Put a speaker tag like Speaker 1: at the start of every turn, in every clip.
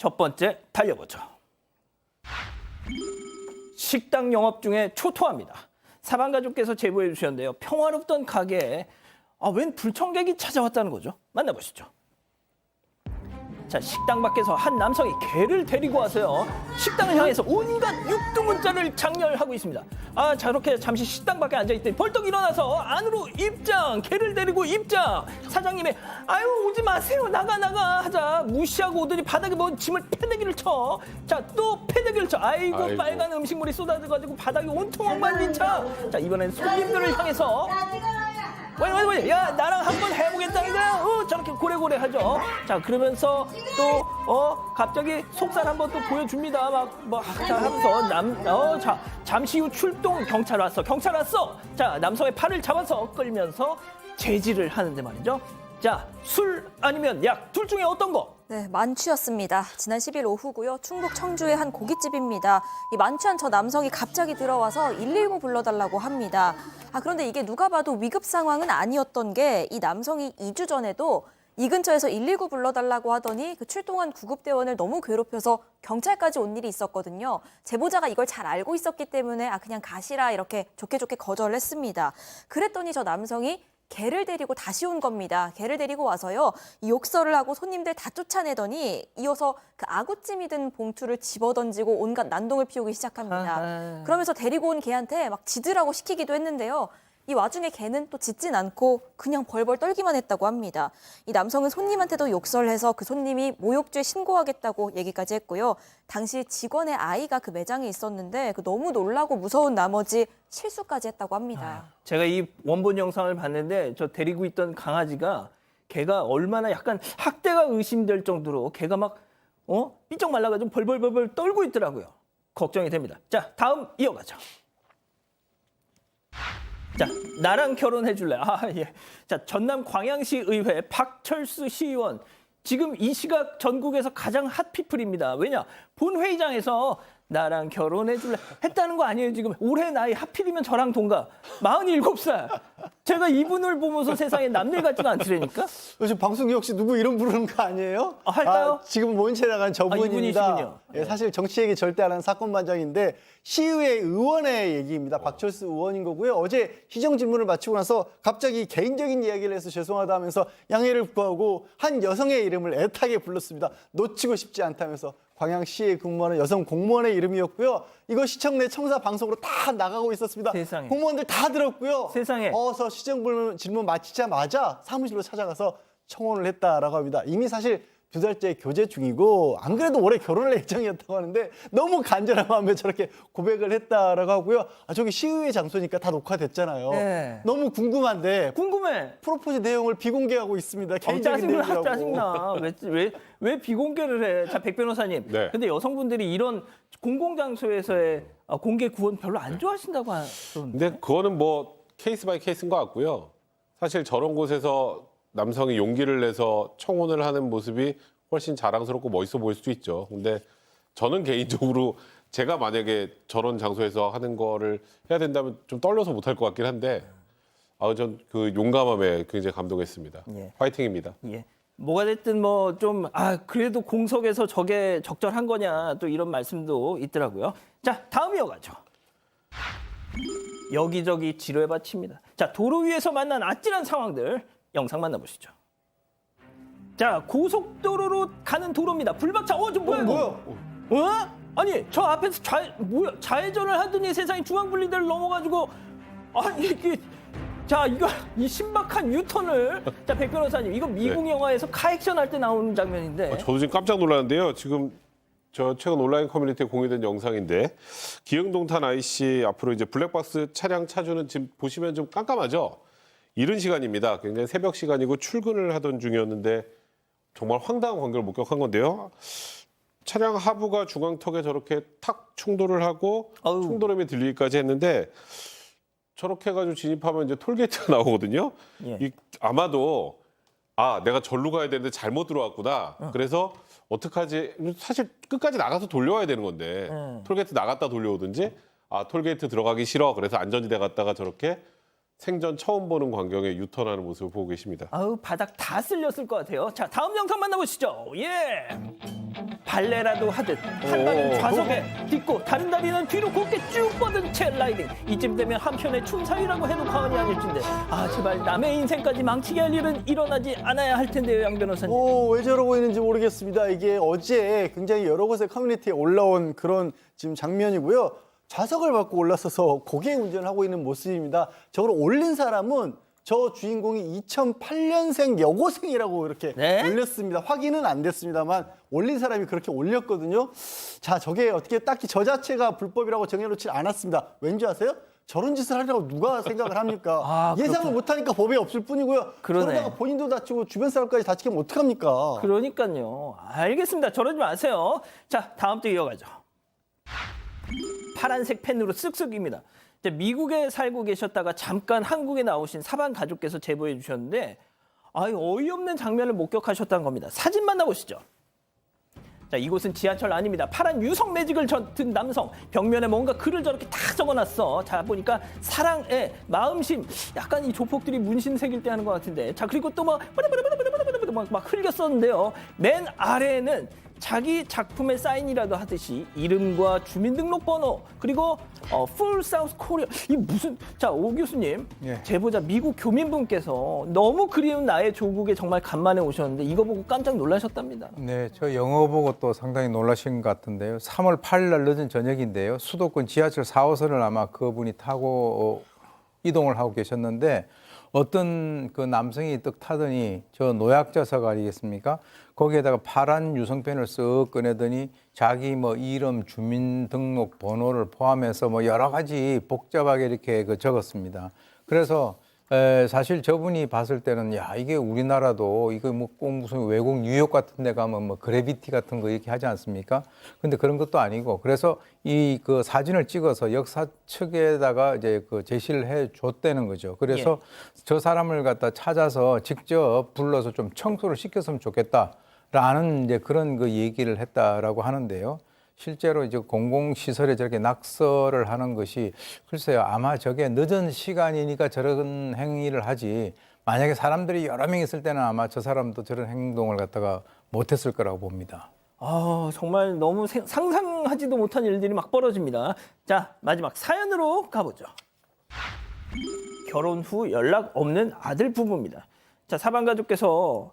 Speaker 1: 첫 번째 달려보죠. 식당 영업 중에 초토화입니다. 사방가족께서 제보해 주셨는데요. 평화롭던 가게에 웬 불청객이 찾아왔다는 거죠. 만나보시죠. 자, 식당 밖에서 한 남성이 개를 데리고 와서요. 식당을 향해서 온갖 육두문자를 장렬하고 있습니다. 저렇게 잠시 식당 밖에 앉아있더니 벌떡 일어나서 안으로 입장, 개를 데리고 입장. 사장님이 오지 마세요, 나가 하자 무시하고 오더니 바닥에 짐을 패대기를 쳐. 자, 또 패대기를 쳐. 아이고. 빨간 음식물이 쏟아져가지고 바닥이 온통 엉망진창. 자, 이번엔 손님들을 향해서 왜, 야, 나랑 한번 해보겠다는 거야? 저렇게 고래고래 하죠. 자, 그러면서 또, 갑자기 속살 한번 또 보여줍니다. 자, 하면서, 잠시 후 출동 경찰 왔어. 자, 남성의 팔을 잡아서 끌면서 제지를 하는데 말이죠. 자, 술 아니면 약, 둘 중에 어떤 거?
Speaker 2: 네, 만취였습니다. 지난 10일 오후고요. 충북 청주의 한 고깃집입니다. 이 만취한 저 남성이 갑자기 들어와서 119 불러달라고 합니다. 그런데 이게 누가 봐도 위급 상황은 아니었던 게 이 남성이 2주 전에도 이 근처에서 119 불러달라고 하더니 그 출동한 구급대원을 너무 괴롭혀서 경찰까지 온 일이 있었거든요. 제보자가 이걸 잘 알고 있었기 때문에 그냥 가시라 이렇게 좋게 거절을 했습니다. 그랬더니 저 남성이 개를 데리고 다시 온 겁니다. 개를 데리고 와서요. 욕설을 하고 손님들 다 쫓아내더니 이어서 그 아구찜이 든 봉투를 집어던지고 온갖 난동을 피우기 시작합니다. 그러면서 데리고 온 개한테 막 짖으라고 시키기도 했는데요. 이 와중에 개는 또 짖진 않고 그냥 벌벌 떨기만 했다고 합니다. 이 남성은 손님한테도 욕설을 해서 그 손님이 모욕죄 신고하겠다고 얘기까지 했고요. 당시 직원의 아이가 그 매장에 있었는데 너무 놀라고 무서운 나머지 실수까지 했다고 합니다.
Speaker 1: 제가 이 원본 영상을 봤는데 저 데리고 있던 강아지가 걔가 얼마나 약간 학대가 의심될 정도로 걔가 막 삐쩍 말라가지고 벌벌 떨고 있더라고요. 걱정이 됩니다. 자, 다음 이어가죠. 자, 나랑 결혼해 줄래? 예. 자, 전남 광양시 의회 박철수 시의원. 지금 이 시각 전국에서 가장 핫피플입니다. 왜냐? 본회의장에서 나랑 결혼해 줄래? 했다는 거 아니에요, 지금. 올해 나이 하필이면 저랑 동갑. 47살. 제가 이분을 보면서 세상에 남일 같지가 않더라니까?
Speaker 3: 요즘 방송국 혹시 누구 이름 부르는 거 아니에요?
Speaker 1: 할까요?
Speaker 3: 지금 모니터 나간 저분입니다.
Speaker 1: 이분이시군요.
Speaker 3: 예, 사실 정치 얘기 절대 안 하는 사건 반장인데 시의회 의원의 얘기입니다. 박철수 의원인 거고요. 어제 시정 질문을 마치고 나서 갑자기 개인적인 이야기를 해서 죄송하다 하면서 양해를 구하고 한 여성의 이름을 애타게 불렀습니다. 놓치고 싶지 않다면서. 광양시에 근무하는 여성 공무원의 이름이었고요. 이거 시청 내 청사 방송으로 다 나가고 있었습니다.
Speaker 1: 세상에.
Speaker 3: 공무원들 다 들었고요.
Speaker 1: 세상에.
Speaker 3: 어서 시정 질문 마치자마자 사무실로 찾아가서 청원을 했다라고 합니다. 이미 사실 2달째 교제 중이고 안 그래도 올해 결혼할 예정이었다고 하는데 너무 간절한 마음에 저렇게 고백을 했다라고 하고요. 저기 시의회 장소니까 다 녹화됐잖아요.
Speaker 1: 네.
Speaker 3: 너무 궁금한데
Speaker 1: 궁금해.
Speaker 3: 프로포즈 내용을 비공개하고 있습니다. 개인적인 내용이라고.
Speaker 1: 짜증나. 왜 비공개를 해? 자, 백 변호사님.
Speaker 4: 네.
Speaker 1: 근데 여성분들이 이런 공공장소에서의 공개 구원 별로 안 좋아하신다고 하던데.
Speaker 4: 근데 그거는 케이스 바이 케이스인 것 같고요. 사실 저런 곳에서 남성이 용기를 내서 청혼을 하는 모습이 훨씬 자랑스럽고 멋있어 보일 수도 있죠. 근데 저는 개인적으로 제가 만약에 저런 장소에서 하는 거를 해야 된다면 좀 떨려서 못할 것 같긴 한데 전 그 용감함에 굉장히 감동했습니다.
Speaker 1: 예.
Speaker 4: 화이팅입니다.
Speaker 1: 예. 뭐가 됐든 그래도 공석에서 저게 적절한 거냐 또 이런 말씀도 있더라고요. 자, 다음 이어가죠. 여기저기 지뢰 밭입니다. 자, 도로 위에서 만난 아찔한 상황들 영상 만나보시죠. 자, 고속도로로 가는 도로입니다. 불박차. 저 뭐야 이거? 아니, 저 앞에서 좌회전을 하더니 세상에 중앙분리대를 넘어가지고 이 신박한 유턴을 자, 백 변호사님, 이거 미국 영화에서 카액션 할 때 나오는 장면인데.
Speaker 4: 저도 지금 깜짝 놀랐는데요. 지금 저 최근 온라인 커뮤니티에 공유된 영상인데 기흥동탄 IC 앞으로 이제 블랙박스 차량 차주는 지금 보시면 좀 깜깜하죠. 이른 시간입니다. 굉장히 새벽 시간이고 출근을 하던 중이었는데 정말 황당한 광경을 목격한 건데요. 차량 하부가 중앙턱에 저렇게 탁 충돌을 하고 충돌음이 들리기까지 했는데 저렇게 해가지고 진입하면 이제 톨게이트가 나오거든요.
Speaker 1: 예.
Speaker 4: 아마도 내가 절로 가야 되는데 잘못 들어왔구나. 그래서 어떡하지? 사실 끝까지 나가서 돌려와야 되는 건데 톨게이트 나갔다 돌려오든지 톨게이트 들어가기 싫어. 그래서 안전지대 갔다가 저렇게 생전 처음 보는 광경에 유턴하는 모습을 보고 계십니다.
Speaker 1: 바닥 다 쓸렸을 것 같아요. 자, 다음 영상 만나보시죠. 예. 발레라도 하듯 한 다리는 좌석에 딛고 다른 다리는 뒤로 곱게 쭉 뻗은 채 라이딩. 이쯤 되면 한편의 춤사위라고 해도 과언이 아닐진데 제발 남의 인생까지 망치게 할 일은 일어나지 않아야 할 텐데요, 양 변호사님.
Speaker 3: 왜 저러고 있는지 모르겠습니다. 이게 어제 굉장히 여러 곳의 커뮤니티에 올라온 그런 지금 장면이고요. 좌석을 밟고 올라서서 고개 운전을 하고 있는 모습입니다. 저걸 올린 사람은 저 주인공이 2008년생 여고생이라고 이렇게
Speaker 1: 네?
Speaker 3: 올렸습니다. 확인은 안 됐습니다만 올린 사람이 그렇게 올렸거든요. 자, 저게 어떻게 딱히 저 자체가 불법이라고 정해놓지 않았습니다. 왠지 아세요? 저런 짓을 하려고 누가 생각을 합니까? 예상을 못하니까 법에 없을 뿐이고요.
Speaker 1: 그러네.
Speaker 3: 그러다가 본인도 다치고 주변 사람까지 다치게 하면 어떡합니까?
Speaker 1: 그러니까요. 알겠습니다. 저러지 마세요. 자, 다음 또 이어가죠. 파란색 펜으로 쓱쓱입니다. 이제 미국에 살고 계셨다가 잠깐 한국에 나오신 사반 가족께서 제보해 주셨는데 어이없는 장면을 목격하셨다는 겁니다. 사진 만나보시죠. 자, 이곳은 지하철 아닙니다. 파란 유성 매직을 든 남성. 벽면에 뭔가 글을 저렇게 다 적어놨어. 자, 보니까 사랑의 마음심. 약간 이 조폭들이 문신 새길 때 하는 것 같은데. 자, 그리고 또 막 흘렸었는데요. 맨 아래에는 자기 작품의 사인이라도 하듯이 이름과 주민등록번호 그리고 Full South Korea 이 무슨 오 교수님
Speaker 5: 예.
Speaker 1: 제보자 미국 교민분께서 너무 그리운 나의 조국에 정말 간만에 오셨는데 이거 보고 깜짝 놀라셨답니다.
Speaker 5: 네, 저 영어 보고 또 상당히 놀라신 것 같은데요. 3월 8일 날 늦은 저녁인데요. 수도권 지하철 4호선을 아마 그분이 타고 이동을 하고 계셨는데 어떤 그 남성이 떡 타더니 저 노약자석 아니겠습니까? 거기에다가 파란 유성펜을 쓱 꺼내더니 자기 뭐 이름, 주민등록 번호를 포함해서 뭐 여러 가지 복잡하게 이렇게 적었습니다. 그래서 사실 저분이 봤을 때는 야 이게 우리나라도 이거 뭐 꼭 무슨 외국 뉴욕 같은 데 가면 뭐 그래비티 같은 거 이렇게 하지 않습니까? 근데 그런 것도 아니고 그래서 이 그 사진을 찍어서 역사 측에다가 이제 그 제시를 해 줬다는 거죠. 그래서 저 사람을 갖다 찾아서 직접 불러서 좀 청소를 시켰으면 좋겠다라는 이제 그런 그 얘기를 했다라고 하는데요. 실제로 이제 공공시설에 저렇게 낙서를 하는 것이 글쎄요 아마 저게 늦은 시간이니까 저런 행위를 하지 만약에 사람들이 여러 명 있을 때는 아마 저 사람도 저런 행동을 갖다가 못했을 거라고 봅니다.
Speaker 1: 정말 너무 상상하지도 못한 일들이 막 벌어집니다. 자, 마지막 사연으로 가보죠. 결혼 후 연락 없는 아들 부부입니다. 자, 사반 가족께서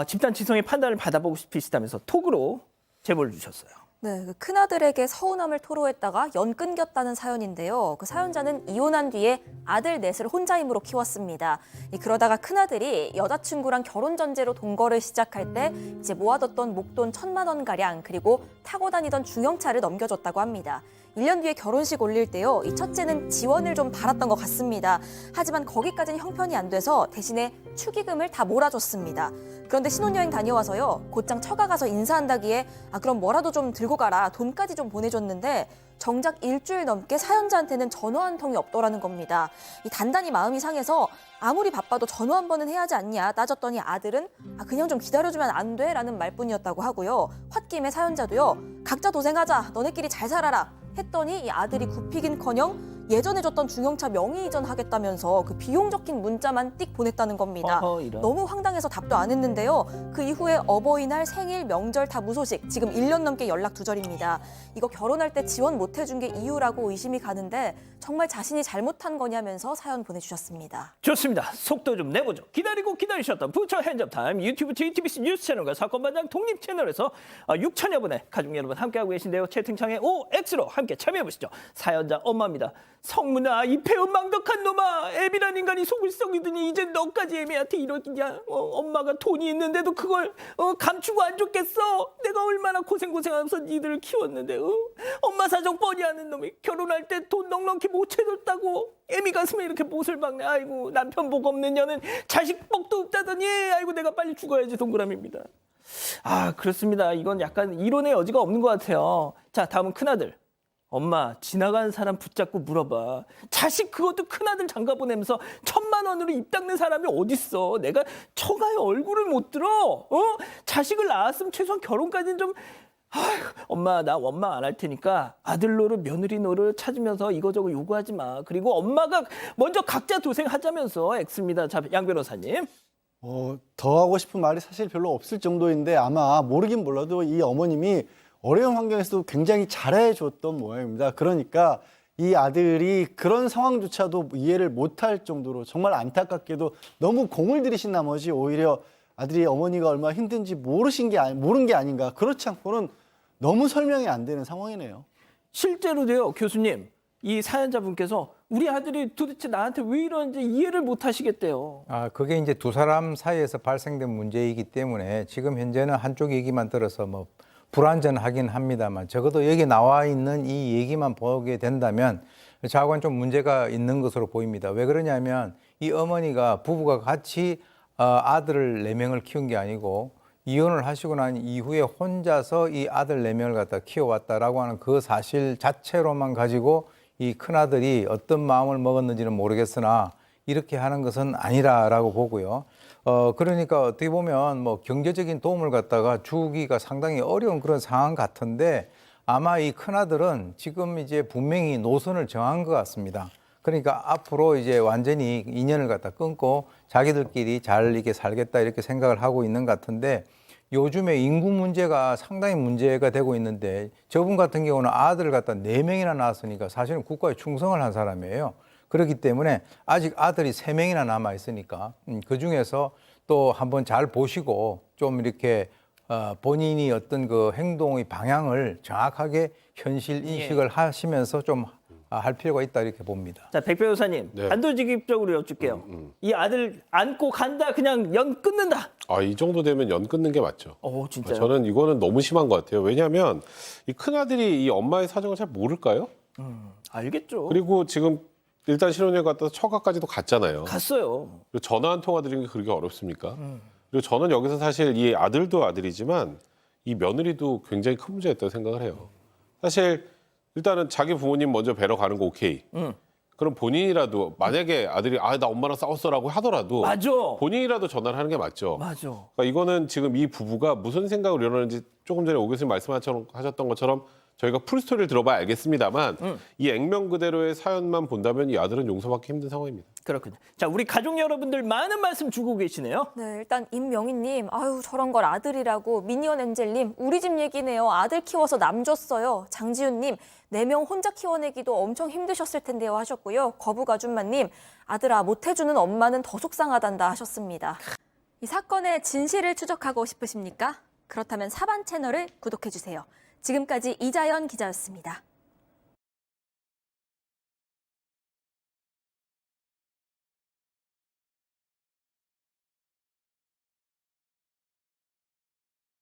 Speaker 1: 집단 지성의 판단을 받아보고 싶으시다면서 톡으로 제보를 주셨어요.
Speaker 2: 네, 그 큰아들에게 서운함을 토로했다가 연 끊겼다는 사연인데요. 그 사연자는 이혼한 뒤에 아들 넷을 혼자 힘으로 키웠습니다. 그러다가 큰아들이 여자친구랑 결혼 전제로 동거를 시작할 때 이제 모아뒀던 목돈 1,000만 원 가량 그리고 타고 다니던 중형차를 넘겨줬다고 합니다. 1년 뒤에 결혼식 올릴 때요. 이 첫째는 지원을 좀 바랐던 것 같습니다. 하지만 거기까지는 형편이 안 돼서 대신에 축의금을 다 몰아줬습니다. 그런데 신혼여행 다녀와서요. 곧장 처가 가서 인사한다기에 그럼 뭐라도 좀 들고 가라. 돈까지 좀 보내줬는데 정작 일주일 넘게 사연자한테는 전화 한 통이 없더라는 겁니다. 단단히 마음이 상해서 아무리 바빠도 전화 한 번은 해야 하지 않냐 따졌더니 아들은 그냥 좀 기다려주면 안 돼? 라는 말뿐이었다고 하고요. 홧김에 사연자도요. 각자 도생하자. 너네끼리 잘 살아라. 했더니 이 아들이 굽히긴커녕 예전에 줬던 중형차 명의 이전하겠다면서 그 비용 적힌 문자만 띡 보냈다는 겁니다.
Speaker 1: 이런.
Speaker 2: 너무 황당해서 답도 안 했는데요. 그 이후에 어버이날, 생일, 명절 다 무소식. 지금 1년 넘게 연락 두절입니다. 이거 결혼할 때 지원 못 해준 게 이유라고 의심이 가는데 정말 자신이 잘못한 거냐면서 사연 보내주셨습니다.
Speaker 1: 좋습니다. 속도 좀 내보죠. 기다리고 기다리셨던 부처 핸즈업타임 유튜브 JTBC 뉴스 채널과 사건반장 독립 채널에서 6천여 분의 가족 여러분 함께하고 계신데요. 채팅창에 OX로 함께 참여해보시죠. 사연자 엄마입니다. 성문아 이 배은망덕한 놈아 애비란 인간이 속을 썩이더니 이제 너까지 애미한테 이러냐. 엄마가 돈이 있는데도 그걸 감추고 안 줬겠어. 내가 얼마나 고생하면서 니들을 키웠는데 엄마 사정 뻔히 아는 놈이 결혼할 때 돈 넉넉히 못 채줬다고 애미 가슴에 이렇게 못을 박네. 아이고 남편 복 없는 년은 자식 복도 없다더니 아이고 내가 빨리 죽어야지 동그라미입니다. 그렇습니다. 이건 약간 이론의 여지가 없는 것 같아요. 자, 다음은 큰아들. 엄마 지나가는 사람 붙잡고 물어봐. 자식 그것도 큰아들 장가 보내면서 1,000만 원으로 입 닦는 사람이 어딨어. 내가 처가에 얼굴을 못 들어. 자식을 낳았으면 최소한 결혼까지는 좀. 엄마 나 원망 안 할 테니까 아들 노릇 며느리 노릇 찾으면서 이거저거 요구하지 마. 그리고 엄마가 먼저 각자 도생하자면서 X입니다. 자, 양 변호사님.
Speaker 3: 더 하고 싶은 말이 사실 별로 없을 정도인데 아마 모르긴 몰라도 이 어머님이 어려운 환경에서도 굉장히 잘해줬던 모양입니다. 그러니까 이 아들이 그런 상황조차도 이해를 못할 정도로 정말 안타깝게도 너무 공을 들이신 나머지 오히려 아들이 어머니가 얼마나 힘든지 모른 게 아닌가. 그렇지 않고는 너무 설명이 안 되는 상황이네요.
Speaker 1: 실제로도요, 교수님, 이 사연자분께서 우리 아들이 도대체 나한테 왜 이러는지 이해를 못 하시겠대요.
Speaker 5: 그게 이제 두 사람 사이에서 발생된 문제이기 때문에 지금 현재는 한쪽 얘기만 들어서 뭐 불완전하긴 합니다만 적어도 여기 나와 있는 이 얘기만 보게 된다면 저하고는 좀 문제가 있는 것으로 보입니다. 왜 그러냐면 이 어머니가 부부가 같이 아들을 4명을 키운 게 아니고 이혼을 하시고 난 이후에 혼자서 이 아들 4명을 갖다 키워왔다라고 하는 그 사실 자체로만 가지고 이 큰아들이 어떤 마음을 먹었는지는 모르겠으나 이렇게 하는 것은 아니라라고 보고요. 그러니까 어떻게 보면 뭐 경제적인 도움을 갖다가 주기가 상당히 어려운 그런 상황 같은데 아마 이 큰아들은 지금 이제 분명히 노선을 정한 것 같습니다. 그러니까 앞으로 이제 완전히 인연을 갖다 끊고 자기들끼리 잘 이렇게 살겠다 이렇게 생각을 하고 있는 것 같은데 요즘에 인구 문제가 상당히 문제가 되고 있는데 저분 같은 경우는 아들을 갖다 4명이나 낳았으니까 사실은 국가에 충성을 한 사람이에요. 그렇기 때문에 아직 아들이 3명이나 남아 있으니까 그중에서 또 한번 잘 보시고 좀 이렇게 본인이 어떤 그 행동의 방향을 정확하게 현실 인식을 하시면서 좀 할 필요가 있다 이렇게 봅니다.
Speaker 1: 자, 백 변호사님,
Speaker 4: 네.
Speaker 1: 단도직입적으로 여쭐게요. 이 아들 안고 간다, 그냥 연 끊는다.
Speaker 4: 이 정도 되면 연 끊는 게 맞죠.
Speaker 1: 진짜요?
Speaker 4: 저는 이거는 너무 심한 것 같아요. 왜냐하면 이 큰아들이 이 엄마의 사정을 잘 모를까요?
Speaker 1: 알겠죠.
Speaker 4: 그리고 지금 일단 신혼여행 갔다 처가까지도 갔잖아요.
Speaker 1: 갔어요.
Speaker 4: 그리고 전화 한 통화 드리는 게 그렇게 어렵습니까? 그리고 저는 여기서 사실 이 아들도 아들이지만 이 며느리도 굉장히 큰 문제였다고 생각을 해요. 사실 일단은 자기 부모님 먼저 뵈러 가는 거 오케이. 그럼 본인이라도 만약에 아들이 나 엄마랑 싸웠어라고 하더라도
Speaker 1: 맞아.
Speaker 4: 본인이라도 전화를 하는 게 맞죠.
Speaker 1: 맞아.
Speaker 4: 그러니까 이거는 지금 이 부부가 무슨 생각으로 이러는지 조금 전에 오 교수님 말씀하셨던 것처럼 저희가 풀스토리를 들어봐야 알겠습니다만 이 액면 그대로의 사연만 본다면 이 아들은 용서받기 힘든 상황입니다.
Speaker 1: 그렇군요. 자, 우리 가족 여러분들 많은 말씀 주고 계시네요.
Speaker 2: 네, 일단 임명희님, 아유 저런 걸 아들이라고. 미니언 엔젤님, 우리 집 얘기네요. 아들 키워서 남 줬어요. 장지윤님, 4명 혼자 키워내기도 엄청 힘드셨을 텐데요 하셨고요. 거북아줌마님, 아들아 못해주는 엄마는 더 속상하단다 하셨습니다. 이 사건의 진실을 추적하고 싶으십니까? 그렇다면 사반 채널을 구독해주세요. 지금까지 이자연 기자였습니다.